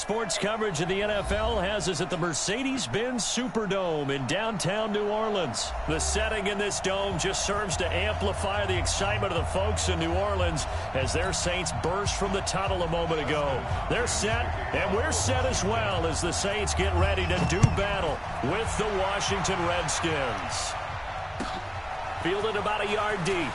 sports coverage of the NFL has us at the Mercedes-Benz Superdome in downtown New Orleans. The setting in this dome just serves to amplify the excitement of the folks in New Orleans as their Saints burst from the tunnel a moment ago. They're set, and we're set as well as the Saints get ready to do battle with the Washington Redskins. Fielded about a yard deep.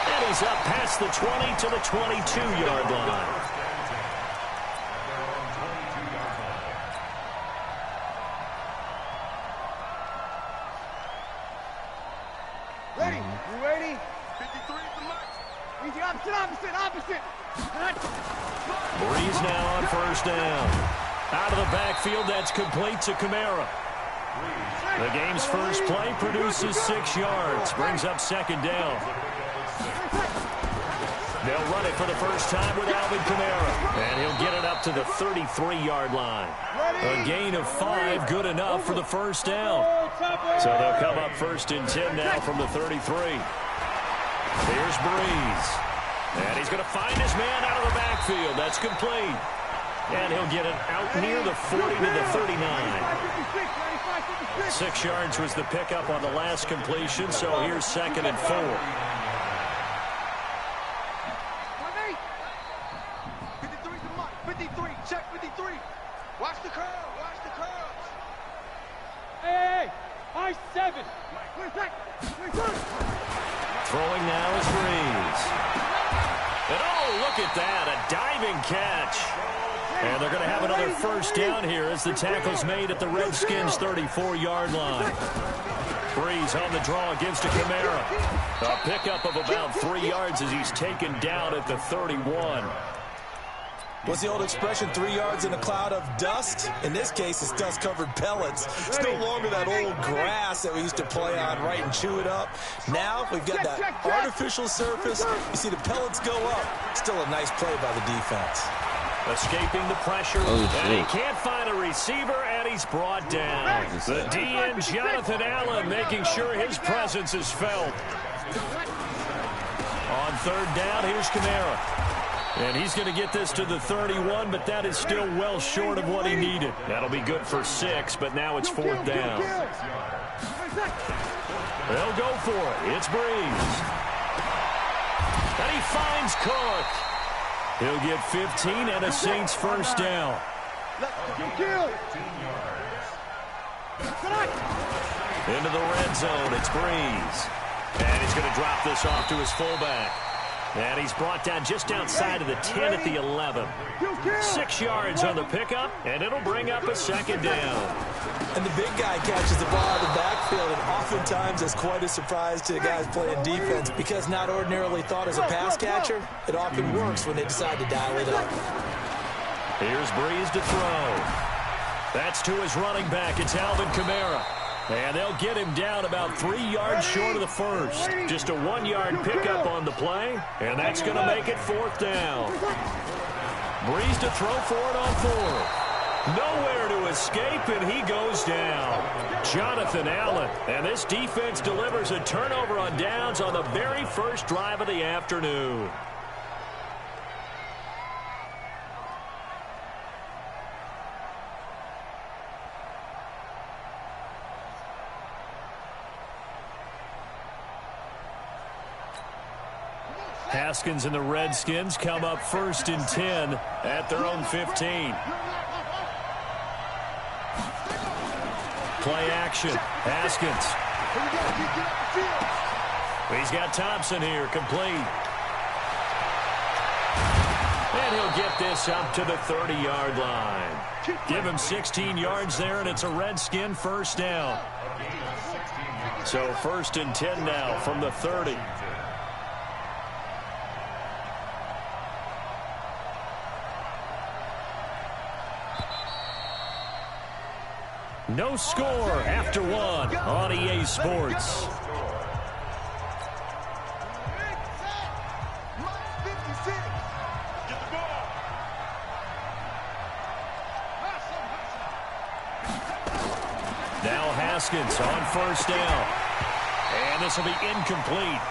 And he's up past the 20 to the 22-yard line. Ready? You ready? 53 for Mike. Easy, opposite. Breeze now on first down. Out of the backfield, that's complete to Kamara. The game's first play produces 6 yards, brings up second down. They'll run it for the first time with Alvin Kamara, and he'll get it up to the 33-yard line. A gain of 5, good enough for the first down. So they'll come up first and 10 now from the 33. Here's Breeze. And he's going to find his man out of the backfield. That's complete. And he'll get it out near the 40 to the 39. 6 yards was the pickup on the last completion, so here's second and 4. 53, check 53. Watch the curve. Hey, I-7. Throwing now is Breeze. And oh, look at that, a diving catch. And they're going to have another first down here as the tackle's made at the Redskins' 34-yard line. Breeze on the draw against a Kamara. A pickup of about 3 yards as he's taken down at the 31. What's the old expression, 3 yards in a cloud of dust? In this case, it's dust-covered pellets. It's no longer that old grass that we used to play on, right, and chew it up. Now we've got that artificial surface. You see the pellets go up. Still a nice play by the defense. Escaping the pressure, and he can't find a receiver, and he's brought down. The DN, Jonathan Allen, making sure his presence is felt. On third down, here's Kamara. And he's going to get this to the 31, but that is still well short of what he needed. That'll be good for 6, but now it's fourth down. They'll go for it. It's Breeze. And he finds Cook. He'll get 15 and a Saints first down. Into the red zone, it's Breeze. And he's going to drop this off to his fullback. And he's brought down just outside of the 10 at the 11. 6 yards on the pickup, and it'll bring up a second down. And the big guy catches the ball out of the backfield, and oftentimes it's quite a surprise to the guys playing defense because not ordinarily thought as a pass catcher, it often works when they decide to dial it up. Here's Breeze to throw. That's to his running back. It's Alvin Kamara. And they'll get him down about 3 yards short of the first. Just a 1-yard pickup on the play, and that's going to make it fourth down. Breeze to throw for it on fourth. Nowhere to escape, and he goes down. Jonathan Allen, and this defense delivers a turnover on downs on the very first drive of the afternoon. Haskins and the Redskins come up first and 10 at their own 15. Play action. Haskins. He's got Thompson here, complete. And he'll get this up to the 30-yard line. Give him 16 yards there, and it's a Redskin first down. So first and 10 now from the 30. No score after one on EA Sports. Now Haskins on first down. And this will be incomplete.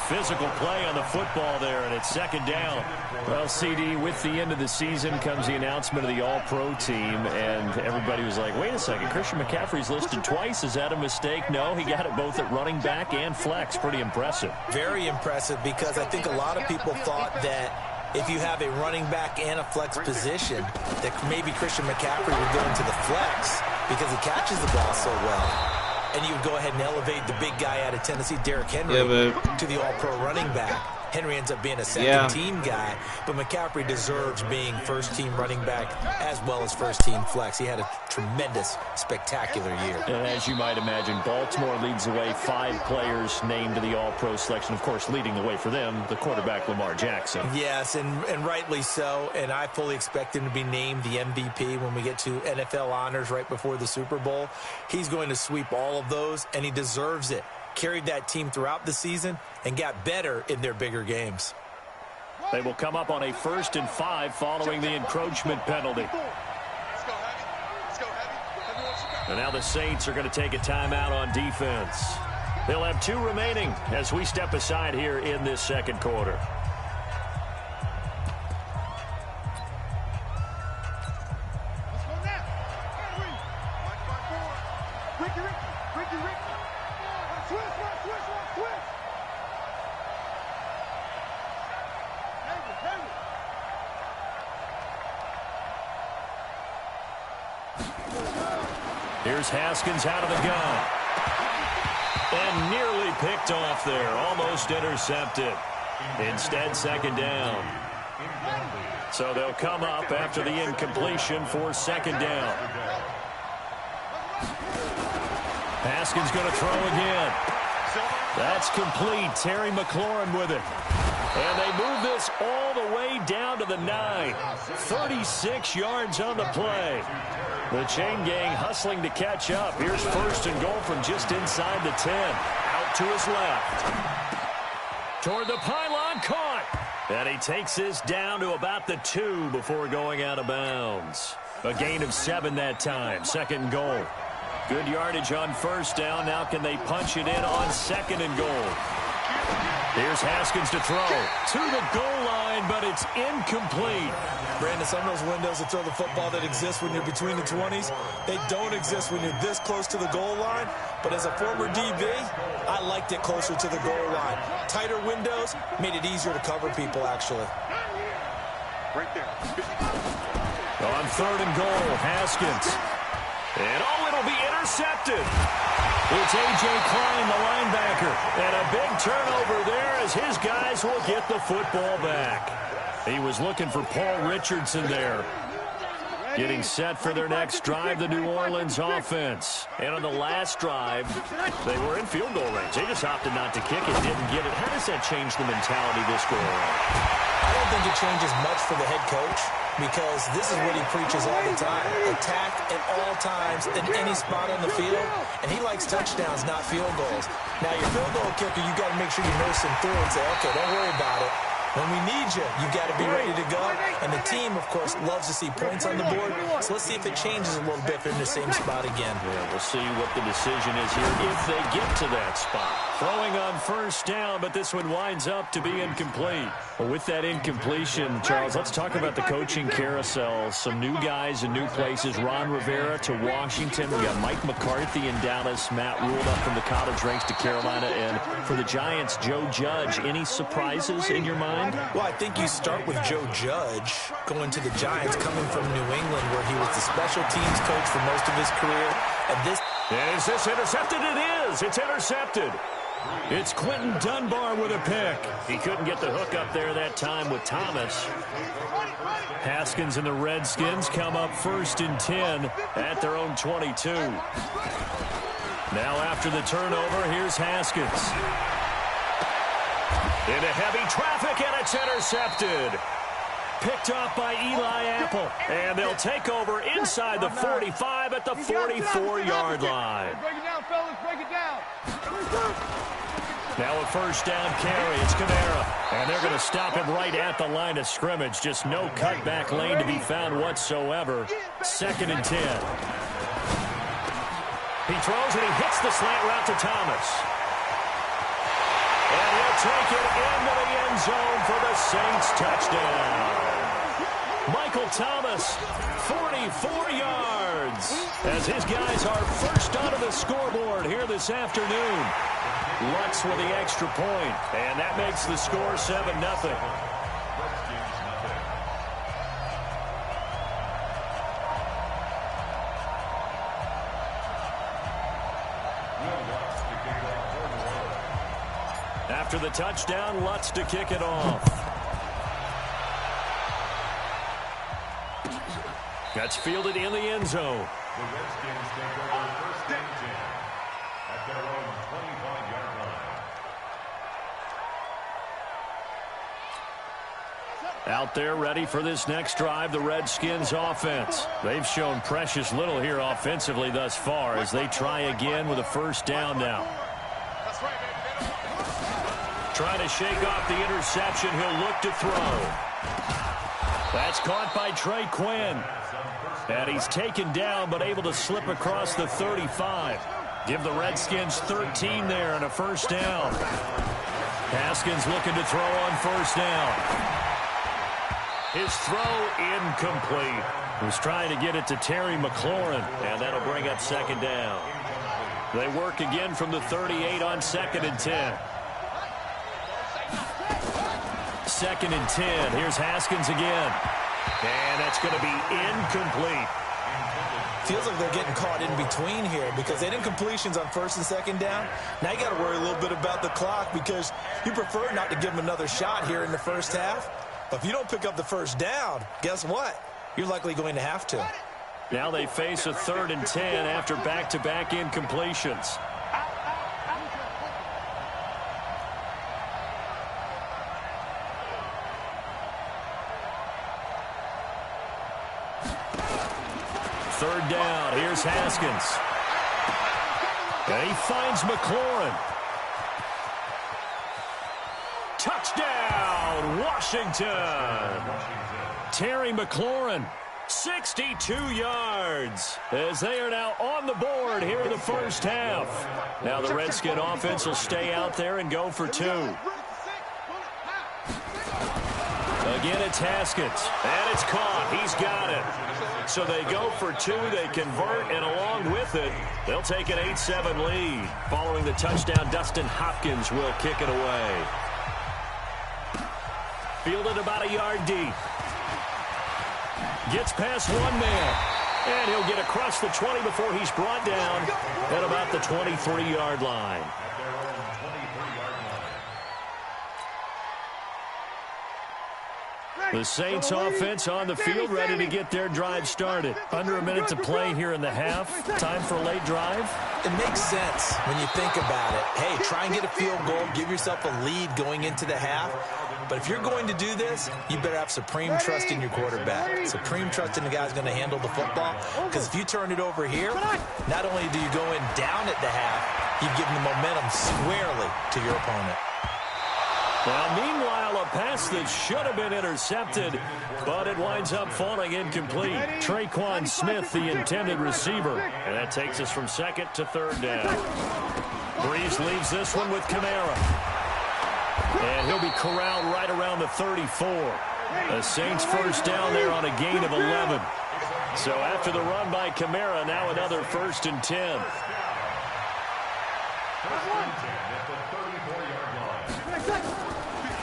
physical play on the football there, and it's second down. Well, CD, with the end of the season comes the announcement of the All-Pro team, and everybody was like, wait a second, Christian McCaffrey's listed twice. Is that a mistake? No, he got it both at running back and flex. Pretty impressive. Very impressive, because I think a lot of people thought that if you have a running back and a flex position, that maybe Christian McCaffrey would go into the flex because he catches the ball so well. And you would go ahead and elevate the big guy out of Tennessee, Derrick Henry, to the all-pro running back. Henry ends up being a second-team guy, but McCaffrey deserves being first-team running back as well as first-team flex. He had a tremendous, spectacular year. And as you might imagine, Baltimore leads the way. 5 players named to the All-Pro selection. Of course, leading the way for them, the quarterback Lamar Jackson. Yes, and rightly so. And I fully expect him to be named the MVP when we get to NFL honors right before the Super Bowl. He's going to sweep all of those, and he deserves it. Carried that team throughout the season and got better in their bigger games. They will come up on a 1st and 5 following the encroachment penalty. And now the Saints are going to take a timeout on defense. They'll have 2 remaining as we step aside here in this second quarter. Here's Haskins out of the gun. And nearly picked off there. Almost intercepted. Instead, second down. So they'll come up after the incompletion for second down. Haskins going to throw again. That's complete. Terry McLaurin with it. And they move this all the way down to the 9. 36 yards on the play. The chain gang hustling to catch up. Here's 1st and goal from just inside the 10. Out to his left. Toward the pylon, caught. And he takes this down to about the 2 before going out of bounds. A gain of 7 that time. 2nd and goal. Good yardage on 1st down. Now can they punch it in on 2nd and goal? Here's Haskins to throw. To the goal line, but it's incomplete. Brandon, some of those windows to throw the football that exist when you're between the 20s, they don't exist when you're this close to the goal line. But as a former DB, I liked it closer to the goal line. Tighter windows made it easier to cover people, actually. Right there. On 3rd and goal, Haskins. And it'll be intercepted. It's A.J. Klein, the linebacker. And a big turnover there as his guys will get the football back. He was looking for Paul Richardson there. Getting set for their next drive, the New Orleans offense. And on the last drive, they were in field goal range. They just opted not to kick it, didn't get it. How does that change the mentality this go around? I don't think it changes much for the head coach, because this is what he preaches all the time. Attack at all times in any spot on the field. And he likes touchdowns, not field goals. Now, your field goal kicker, you got to make sure you nurse him through and say, okay, don't worry about it. When we need you, you got to be ready to go. And the team, of course, loves to see points on the board. So let's see if it changes a little bit if they're in the same spot again. Yeah, we'll see what the decision is here if they get to that spot. Throwing on 1st down, but this one winds up to be incomplete. Well, with that incompletion, Charles, let's talk about the coaching carousel. Some new guys in new places. Ron Rivera to Washington. We got Mike McCarthy in Dallas. Matt Rule up from the college ranks to Carolina. And for the Giants, Joe Judge. Any surprises in your mind? Well, I think you start with Joe Judge going to the Giants, coming from New England, where he was the special teams coach for most of his career. And this... Is this intercepted? It is. It's intercepted. It's Quentin Dunbar with a pick. He couldn't get the hook up there that time with Thomas. Haskins and the Redskins come up 1st and 10 at their own 22. Now after the turnover, here's Haskins. Into heavy traffic, and it's intercepted. Picked off by Eli Apple. And they'll take over inside the 45 at the 44-yard line. Break it down, fellas. Break it down. Now a 1st down carry. It's Kamara. And they're going to stop him right at the line of scrimmage. Just no cutback lane to be found whatsoever. 2nd and 10. He throws and he hits the slant route to Thomas. And he'll take it into the end zone for the Saints touchdown. Michael Thomas, 44 yards, as his guys are first onto the scoreboard here this afternoon. Lutz with the extra point, and that makes the score 7-0. After the touchdown, Lutz to kick it off. That's fielded in the end zone. The Redskins take over first and 10 at their own 25-yard line. Out there ready for this next drive, the Redskins offense. They've shown precious little here offensively thus far as they try again with a first down now. Trying to shake off the interception. He'll look to throw. That's caught by Trey Quinn. And he's taken down but able to slip across the 35. Give the Redskins 13 there and a first down. Haskins looking to throw on first down. His throw incomplete. Was trying to get it to Terry McLaurin, and that'll bring up second down. They work again from the 38 on 2nd and 10. 2nd and 10. Here's Haskins again. And that's going to be incomplete. Feels like they're getting caught in between here because they didn't completions on 1st and 2nd down. Now you got to worry a little bit about the clock because you prefer not to give them another shot here in the first half. But if you don't pick up the first down, guess what? You're likely going to have to. Now they face a 3rd and 10 after back-to-back incompletions. Third down. Here's Haskins. And he finds McLaurin. Touchdown, Washington. Terry McLaurin, 62 yards, as they are now on the board here in the first half. Now the Redskin offense will stay out there and go for 2. Again, it's Haskins, and it's caught. He's got it. So they go for 2, they convert, and along with it, they'll take an 8-7 lead. Following the touchdown, Dustin Hopkins will kick it away. Fielded about a yard deep. Gets past one man, and he'll get across the 20 before he's brought down at about the 23-yard line. The Saints offense on the field ready to get their drive started. Under a minute to play here in the half. Time for a late drive. It makes sense when you think about it. Hey, try and get a field goal. Give yourself a lead going into the half. But if you're going to do this, you better have supreme trust in your quarterback. Supreme trust in the guy who's going to handle the football. Because if you turn it over here, not only do you go in down at the half, you've given the momentum squarely to your opponent. Well, meanwhile, a pass that should have been intercepted, but it winds up falling incomplete. Traquan Smith, the intended receiver. And that takes us from 2nd to 3rd down. Breeze leaves this one with Kamara. And he'll be corralled right around the 34. The Saints first down there on a gain of 11. So after the run by Kamara, now another 1st and 10.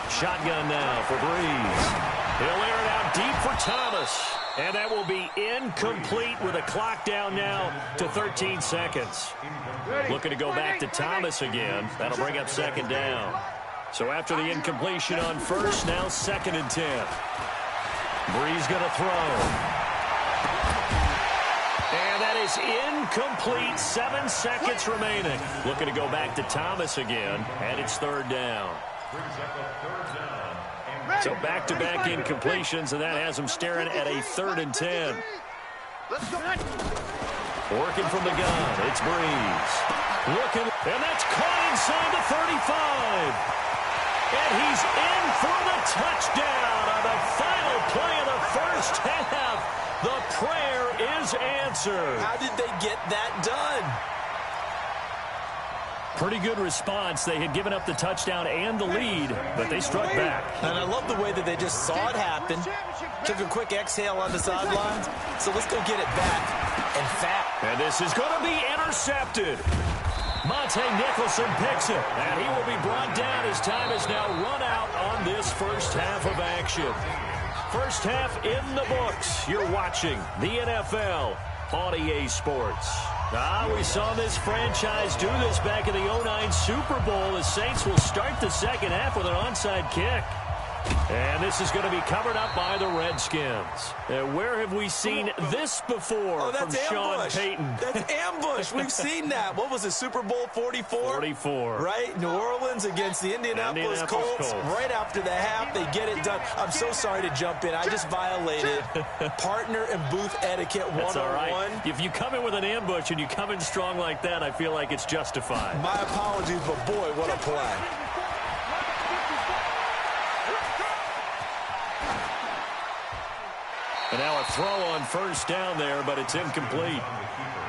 Shotgun now for Breeze. He'll air it out deep for Thomas. And that will be incomplete with a clock down now to 13 seconds. Looking to go back to Thomas again. That'll bring up 2nd down. So after the incompletion on 1st, now 2nd and 10. Breeze going to throw. And that is incomplete. 7 seconds remaining. Looking to go back to Thomas again. And it's 3rd down. So back-to-back incompletions, and that has them staring at a 3rd and 10. Working from the gun, it's Breeze. Looking, and that's caught inside the 35. And he's in for the touchdown on the final play of the first half. The prayer is answered. How did they get that done? Pretty good response. They had given up the touchdown and the lead, but they struck back. And I love the way that they just saw it happen, took a quick exhale on the sidelines. So let's go get it back and fat. And this is going to be intercepted. Monte Nicholson picks it, and he will be brought down as time is now run out on this first half of action. First half in the books. You're watching the NFL on EA Sports. We saw this franchise do this back in the 2009 Super Bowl. The Saints will start the second half with an onside kick. And this is going to be covered up by the Redskins. Where have we seen this before from Sean Payton? That's ambush. We've seen that. What was it, Super Bowl 44? 44. Right? New Orleans against the Indianapolis Colts. Right after the half, they get it done. I'm so sorry to jump in. I just violated partner and booth etiquette 101. That's all right. If you come in with an ambush and you come in strong like that, I feel like it's justified. My apologies, but boy, what a play. And now a throw on first down there, but it's incomplete.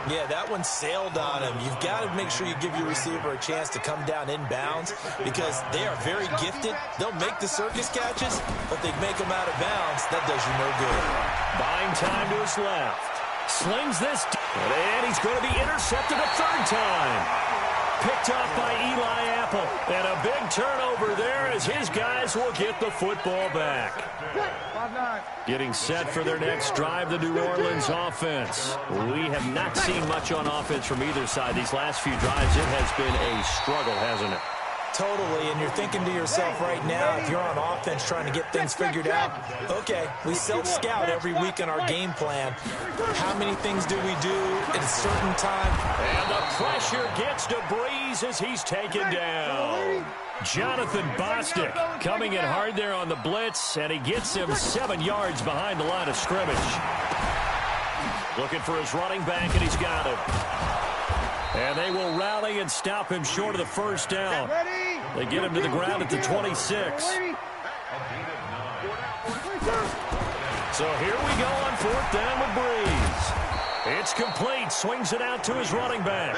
Yeah, that one sailed on him. You've got to make sure you give your receiver a chance to come down inbounds because they are very gifted. They'll make the circus catches, but they make them out of bounds. That does you no good. Buying time to his left. Slings this, and he's going to be intercepted a third time. Picked off by Eli Apple. And a big turnover there as his guys will get the football back. Getting set for their next drive, the New Orleans offense. We have not seen much on offense from either side. These last few drives, it has been a struggle, hasn't it? Totally, and you're thinking to yourself right now, if you're on offense trying to get things figured out, okay, we self-scout every week in our game plan. How many things do we do at a certain time? And the pressure gets to Breeze as he's taken down. Jonathan Bostic coming in hard there on the blitz, and he gets him 7 yards behind the line of scrimmage. Looking for his running back, and he's got him. And they will rally and stop him short of the first down. They get him to the ground at the 26. So here we go on fourth down with Breeze. It's complete. Swings it out to his running back.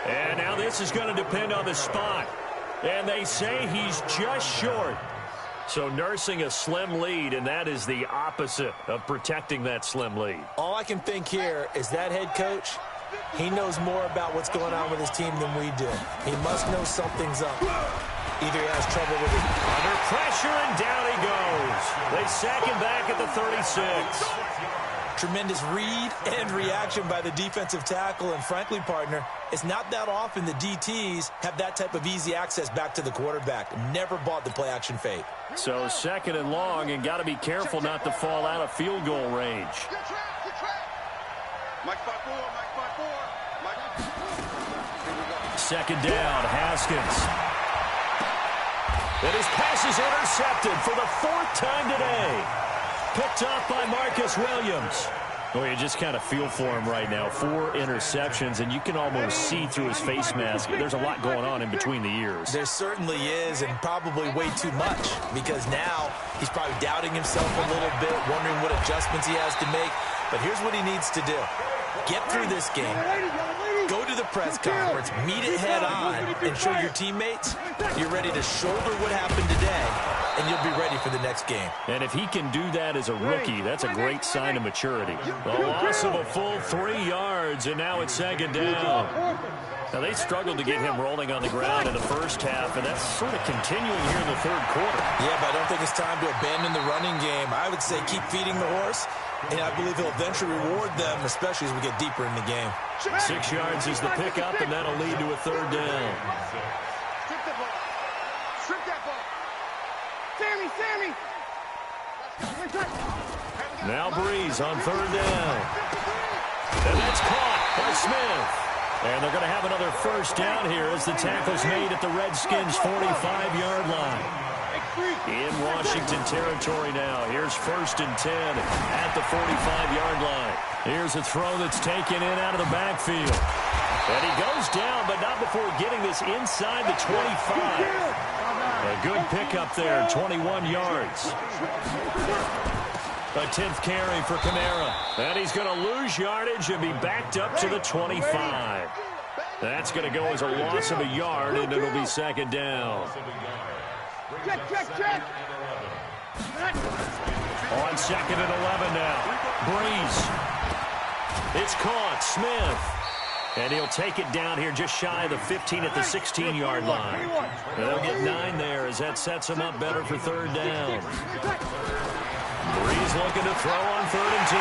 And now this is going to depend on the spot. And they say he's just short. So nursing a slim lead, and that is the opposite of protecting that slim lead. All I can think here is that head coach, he knows more about what's going on with his team than we do. He must know something's up. Either he has trouble with it. Under pressure, and down he goes. They sack him back at the 36. Tremendous read and reaction by the defensive tackle. And frankly, partner, it's not that often the DTs have that type of easy access back to the quarterback. Never bought the play-action fake. So second and long, and got to be careful not to fall out of field goal range. Second down, Haskins. And his pass is intercepted for the 4th time today. Picked off by Marcus Williams. Well, you just kind of feel for him right now. 4 interceptions, and you can almost see through his face mask. There's a lot going on in between the ears. There certainly is, and probably way too much, because now he's probably doubting himself a little bit, wondering what adjustments he has to make. But here's what he needs to do. Get through this game. Go to the press conference, meet it head on, and show your teammates you're ready to shoulder what happened today, and you'll be ready for the next game. And if he can do that as a rookie, that's a great sign of maturity. A loss of a full 3 yards, and now it's second down. Now, they struggled to get him rolling on the ground in the first half, and that's sort of continuing here in the third quarter. Yeah, but I don't think it's time to abandon the running game. I would say keep feeding the horse, and I believe he'll eventually reward them, especially as we get deeper in the game. 6 yards is the pickup, and that'll lead to a third down. Strip that ball. Sammy. Now Breeze on third down. And that's caught by Smith. And they're going to have another first down here as the tackle's made at the Redskins' 45-yard line. In Washington territory now. Here's 1st and 10 at the 45-yard line. Here's a throw that's taken in out of the backfield. And he goes down, but not before getting this inside the 25. A good pickup there, 21 yards. A 10th carry for Kamara. And he's going to lose yardage and be backed up to the 25. That's going to go as a loss of a yard, and it'll be second down. Check, check, check. On second and 11 now. Breeze. It's caught. Smith. And he'll take it down here just shy of the 15 at the 16-yard line. They'll get 9 there as that sets him up better for third down. Breeze looking to throw on 3rd and 2.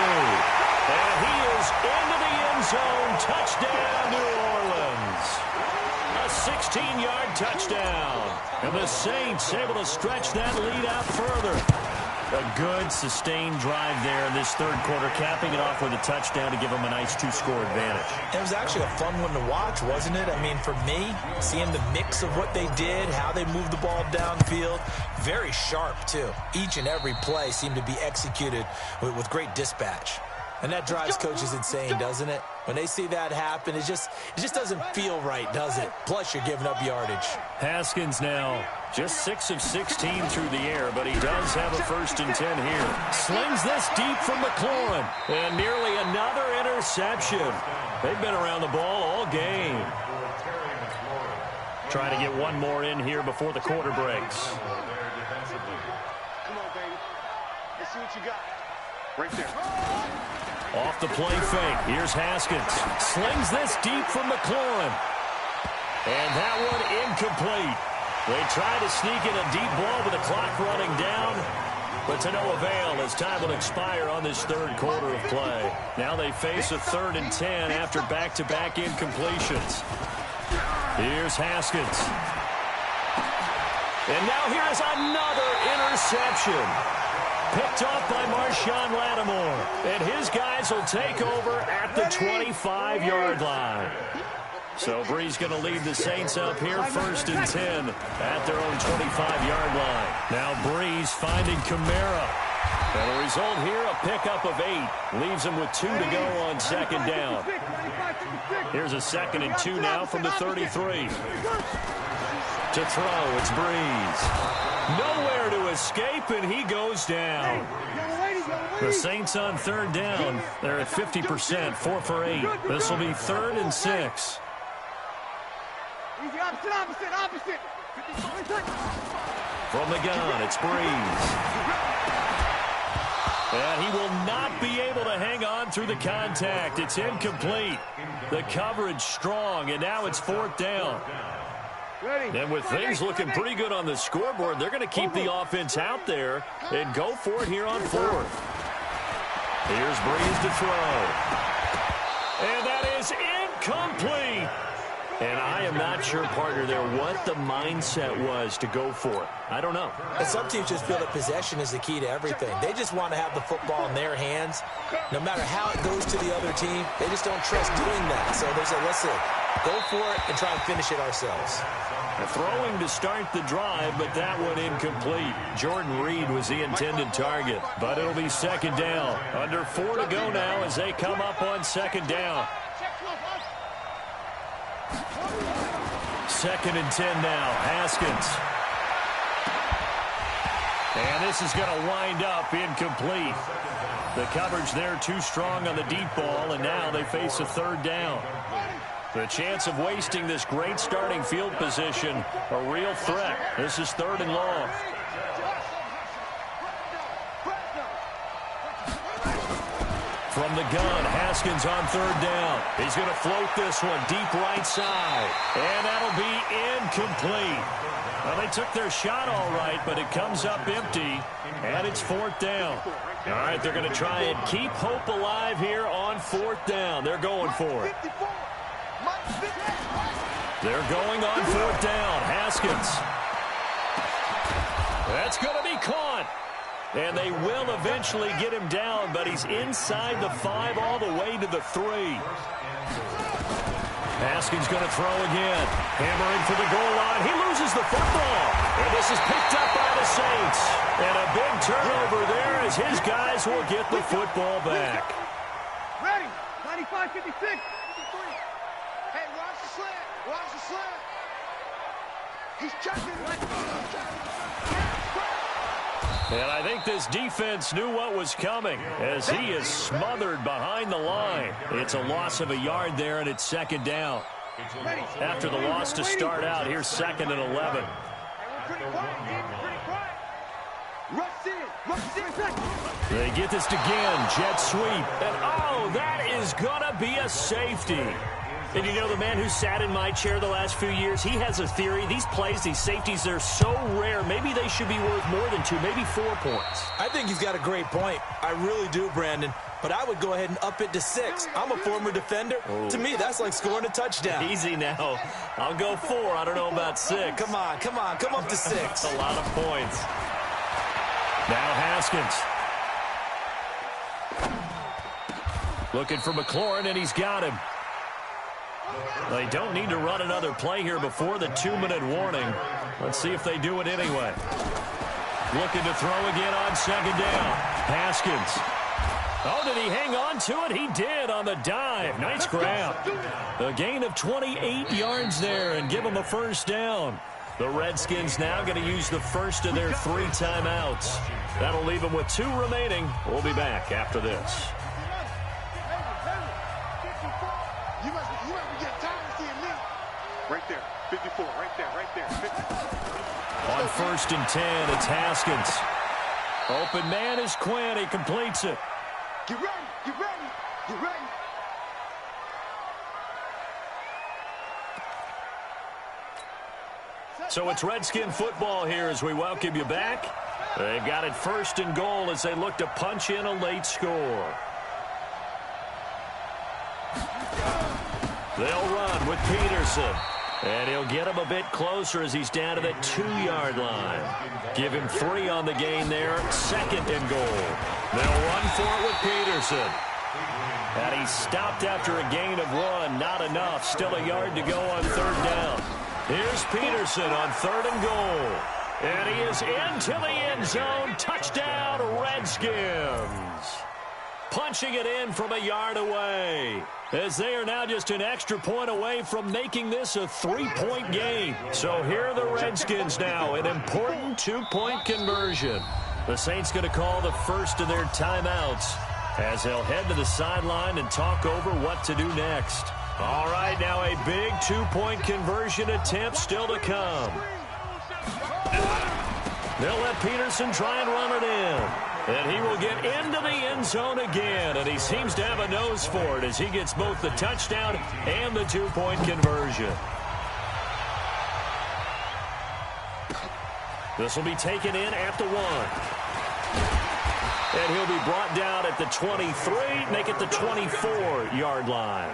And he is into the end zone. Touchdown, New Orleans. A 16-yard touchdown. And the Saints able to stretch that lead out further. A good, sustained drive there in this third quarter, capping it off with a touchdown to give them a nice 2-score advantage. It was actually a fun one to watch, wasn't it? I mean, for me, seeing the mix of what they did, how they moved the ball downfield, very sharp, too. Each and every play seemed to be executed with great dispatch. And that drives coaches insane, doesn't it? When they see that happen, it just doesn't feel right, does it? Plus, you're giving up yardage. Haskins now just 6 of 16 through the air, but he does have a 1st and 10 here. Slings this deep from McLaurin. And nearly another interception. They've been around the ball all game. Trying to get one more in here before the quarter breaks. Come on, baby. Let's see what you got. Right there. Off the play fake. Here's Haskins. Slings this deep from McLaurin. And that one incomplete. They try to sneak in a deep ball with the clock running down, but to no avail as time will expire on this third quarter of play. Now they face a 3rd and 10 after back-to-back incompletions. Here's Haskins. And now here is another interception. Picked off by Marshawn Lattimore. And his guys will take over at the 25-yard line. So Breeze going to lead the Saints up here, 1st and 10 at their own 25-yard line. Now Breeze finding Kamara. And the result here, a pickup of 8. Leaves him with 2 to go on 2nd down. Here's a 2nd and 2 now from the 33. To throw, it's Breeze. Nowhere to escape, and he goes down. The Saints on 3rd down. They're at 50%, 4 for 8. This will be 3rd and 6. Easy, opposite. From the gun, it's Breeze. And he will not be able to hang on through the contact. It's incomplete. The coverage strong, and now it's 4th down. And with things looking pretty good on the scoreboard, they're going to keep the offense out there and go for it here on 4th. Here's Breeze to throw. And that is incomplete. And I am not sure, partner, there what the mindset was to go for it. I don't know. And some teams just feel that possession is the key to everything. They just want to have the football in their hands. No matter how it goes to the other team, they just don't trust doing that. So they say, listen, go for it and try and finish it ourselves. Throwing to start the drive, but that one incomplete. Jordan Reed was the intended target, but it'll be 2nd down. Under 4 to go now as they come up on 2nd down. 2nd and 10 now. Haskins. And this is going to wind up incomplete. The coverage there too strong on the deep ball, and now they face a 3rd down. The chance of wasting this great starting field position, a real threat. This is 3rd and long. From the gun, Haskins on 3rd down. He's going to float this one deep right side. And that'll be incomplete. Well, they took their shot all right, but it comes up empty. And it's 4th down. All right, they're going to try and keep hope alive here on 4th down. They're going for it. They're going on 4th down. Haskins. That's going to be caught. And they will eventually get him down, but he's inside the 5 all the way to the 3. Haskins going to throw again. Hammering for the goal line. He loses the football. And this is picked up by the Saints. And a big turnover there as his guys will get the football back. Ready. 95-56. Hey, watch the slant. Watch the slant. He's checking. And I think this defense knew what was coming as he is smothered behind the line. It's a loss of a yard there, and it's 2nd down. After the loss to start out, here's 2nd and 11. They get this again. Jet sweep. And, oh, that is going to be a safety. And you know, the man who sat in my chair the last few years, he has a theory. These plays, these safeties, they're so rare. Maybe they should be worth more than 2, maybe 4 points. I think he's got a great point. I really do, Brandon. But I would go ahead and up it to 6. I'm a former defender. Oh. To me, that's like scoring a touchdown. Easy now. I'll go 4. I don't know about 6. Come on. Come up to 6. That's a lot of points. Now Haskins. Looking for McLaurin, and he's got him. They don't need to run another play here before the 2-minute warning. Let's see if they do it anyway. Looking to throw again on 2nd down. Haskins. Oh, did he hang on to it? He did on the dive. Nice grab. A gain of 28 yards there and give them a 1st down. The Redskins now going to use the first of their 3 timeouts. That'll leave them with 2 remaining. We'll be back after this. Right there, 54, right there, 50. On 1st and 10, it's Haskins. Open man is Quinn. He completes it. Get ready, get ready, get ready. So it's Redskin football here as we welcome you back. They've got it 1st and goal as they look to punch in a late score. They'll run with Peterson. And he'll get him a bit closer as he's down to the 2-yard line. Give him 3 on the gain there. 2nd and goal. They'll run for it with Peterson. And he's stopped after a gain of 1. Not enough. Still a yard to go on 3rd down. Here's Peterson on 3rd and goal. And he is into the end zone. Touchdown, Redskins. Punching it in from a yard away, as they are now just an extra point away from making this a 3-point game. So here are the Redskins now, an important 2-point conversion. The Saints going to call the first of their timeouts as they'll head to the sideline and talk over what to do next. All right, now a big 2-point conversion attempt still to come. They'll let Peterson try and run it in. And he will get into the end zone again. And he seems to have a nose for it as he gets both the touchdown and the 2-point conversion. This will be taken in at the 1. And he'll be brought down at the 23, make it the 24-yard line.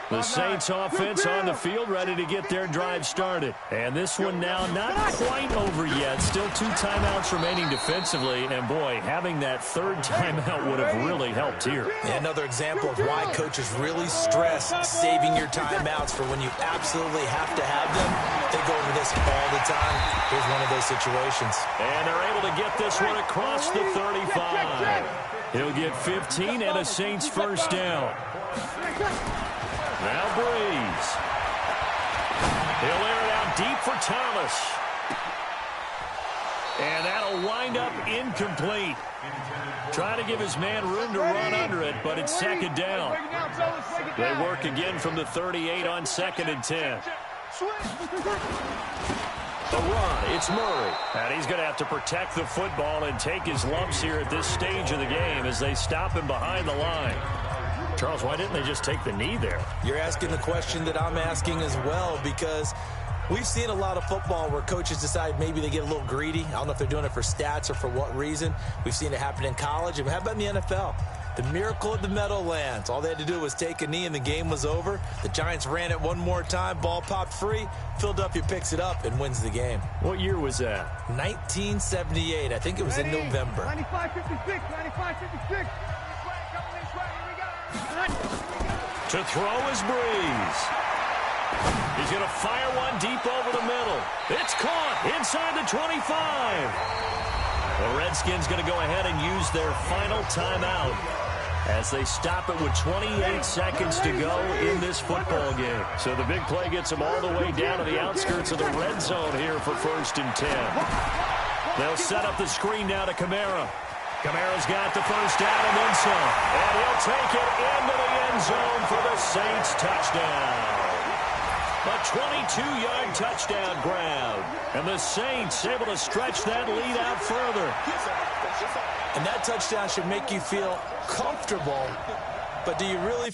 The Saints offense on the field ready to get their drive started. And this one now not quite over yet. Still 2 timeouts remaining defensively. And, boy, having that 3rd timeout would have really helped here. Another example of why coaches really stress saving your timeouts for when you absolutely have to have them. They go over this all the time. Here's one of those situations. And they're able to get this one across the 35. He'll get 15 and a Saints 1st down. Now Breeze. He'll air it out deep for Thomas. And that'll wind up incomplete. Trying to give his man room to run under it, but it's 2nd down. They work again from the 38 on 2nd and 10. The run, it's Murray. And he's going to have to protect the football and take his lumps here at this stage of the game as they stop him behind the line. Charles, why didn't they just take the knee there? You're asking the question that I'm asking as well, because we've seen a lot of football where coaches decide maybe they get a little greedy. I don't know if they're doing it for stats or for what reason. We've seen it happen in college. And how about in the NFL? The miracle of the Meadowlands. All they had to do was take a knee and the game was over. The Giants ran it one more time. Ball popped free. Philadelphia picks it up and wins the game. What year was that? 1978. I think it was in November. 95-56. 95-56. To throw is Breeze. He's going to fire one deep over the middle. It's caught inside the 25. The Redskins going to go ahead and use their final timeout as they stop it with 28 seconds to go in this football game. So the big play gets them all the way down to the outskirts of the red zone here for 1st and 10. They'll set up the screen now to Kamara. Kamara's got the first down and then some. And he'll take it into the end zone for the Saints touchdown. A 22-yard touchdown grab. And the Saints able to stretch that lead out further. And that touchdown should make you feel comfortable. But do you really